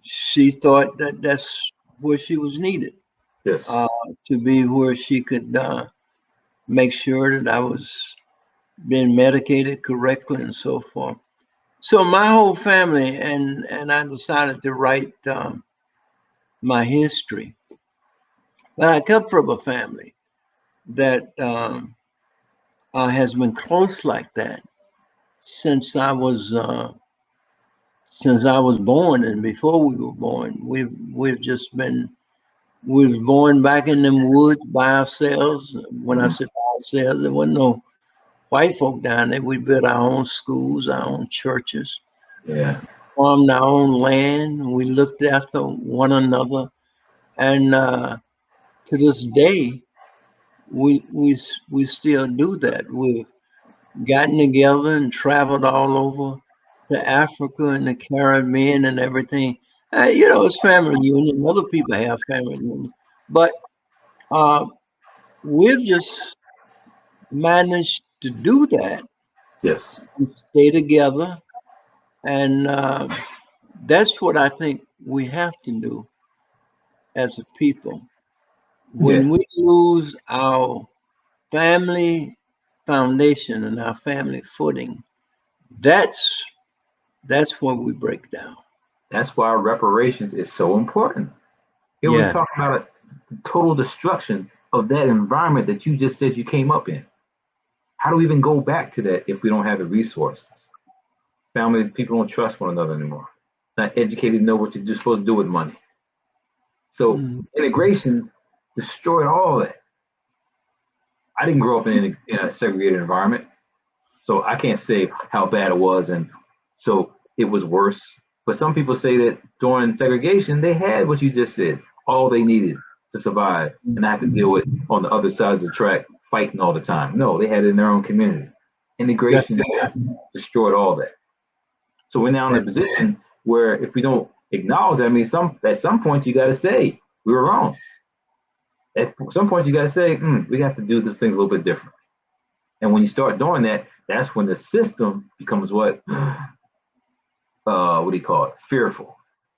She thought that that's where she was needed, Yes. to be where she could make sure that I was being medicated correctly and so forth. So my whole family, and I decided to write my history. But I come from a family that has been close like that since I was born, and before we were born. We've just been we was born back in them woods by ourselves. When I said by ourselves, there wasn't no white folk down there. We built our own schools, our own churches, Yeah. farmed our own land. We looked after one another, and to this day, we still do that. We've gotten together and traveled all over to Africa and the Caribbean and everything. It's family reunion. Other people have family reunion, but uh, we've just managed to do that Yes. and stay together, and that's what I think we have to do as a people. Yeah. When we lose our family foundation and our family footing, that's where we break down. That's why reparations is so important. Here we're Yeah, talking about the total destruction of that environment that you just said you came up in. How do we even go back to that if we don't have the resources? Family people don't trust one another anymore. Not educated to know what you're supposed to do with money. So integration destroyed all that. I didn't grow up in a segregated environment, so I can't say how bad it was, and so it was worse. But some people say that during segregation, they had what you just said, all they needed to survive, and not have to deal with on the other sides of the track fighting all the time. No, they had it in their own community. yeah, Integration destroyed all that. So we're now in a position where if we don't acknowledge that, I mean, at some point you got to say we were wrong. At some point you got to say we have to do these things a little bit different. And when you start doing that, that's when the system becomes what do you call it? Fearful.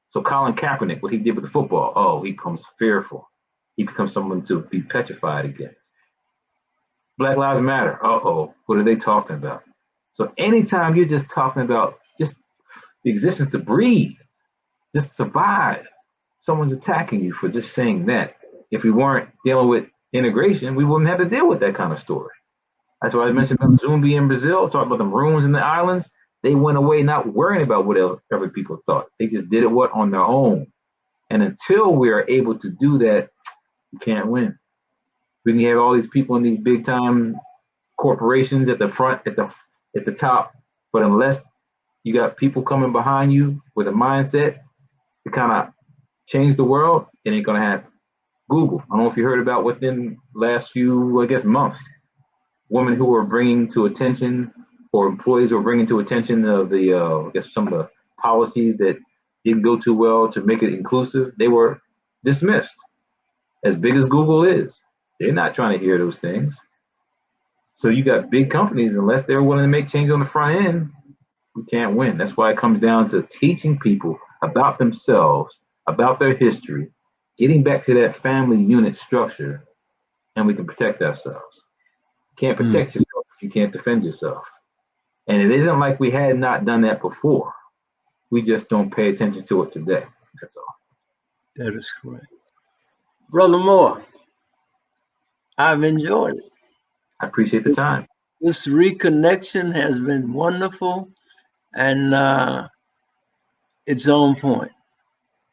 So Colin Kaepernick, what he did with the football, he becomes fearful. He becomes someone to be petrified against. Black Lives Matter. What are they talking about? So anytime you're just talking about just the existence to breathe, just survive, someone's attacking you for just saying that. If we weren't dealing with integration, we wouldn't have to deal with that kind of story. That's why I mentioned about Zumbi in Brazil, talking about the maroons in the islands. They went away not worrying about what other people thought. They just did it on their own. And until we are able to do that, we can't win. We can have all these people in these big time corporations at the front, at the top, but unless you got people coming behind you with a mindset to kind of change the world, it ain't gonna happen. Google. I don't know if you heard about within last few, I guess, months, women who were bringing to attention, or employees were bringing to attention of the, I guess, some of the policies that didn't go too well to make it inclusive. They were dismissed. As big as Google is, they're not trying to hear those things. So you got big companies, unless they're willing to make change on the front end, we can't win. That's why it comes down to teaching people about themselves, about their history, getting back to that family unit structure, and we can protect ourselves. You can't protect yourself if you can't defend yourself. And it isn't like we had not done that before. We just don't pay attention to it today. That's all. That is correct. Brother Moore, I've enjoyed it. I appreciate the time. This reconnection has been wonderful, and it's on point.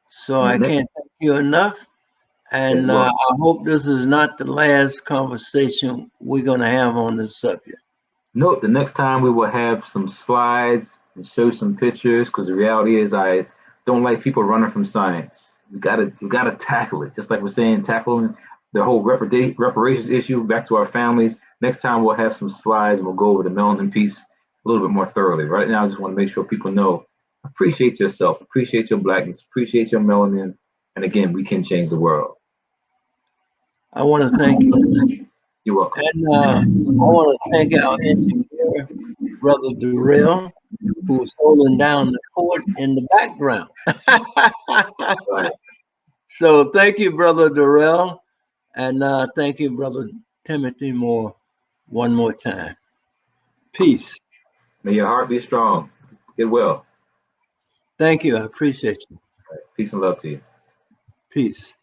So I can't thank you enough. And I hope this is not the last conversation we're going to have on this subject. Note, the next time we will have some slides and show some pictures, because the reality is I don't like people running from science. We gotta tackle it. Just like we're saying, tackling the whole reparations issue back to our families. Next time we'll have some slides and we'll go over the melanin piece a little bit more thoroughly. Right now, I just want to make sure people know, appreciate yourself, appreciate your blackness, appreciate your melanin. And again, we can change the world. I want to thank you. You're welcome. And I want to thank our engineer, Brother Durrell, who's holding down the fort in the background. So thank you, Brother Durrell. And thank you, Brother Timothy Moore, one more time. Peace. May your heart be strong. Get well. Thank you. I appreciate you. Peace and love to you. Peace.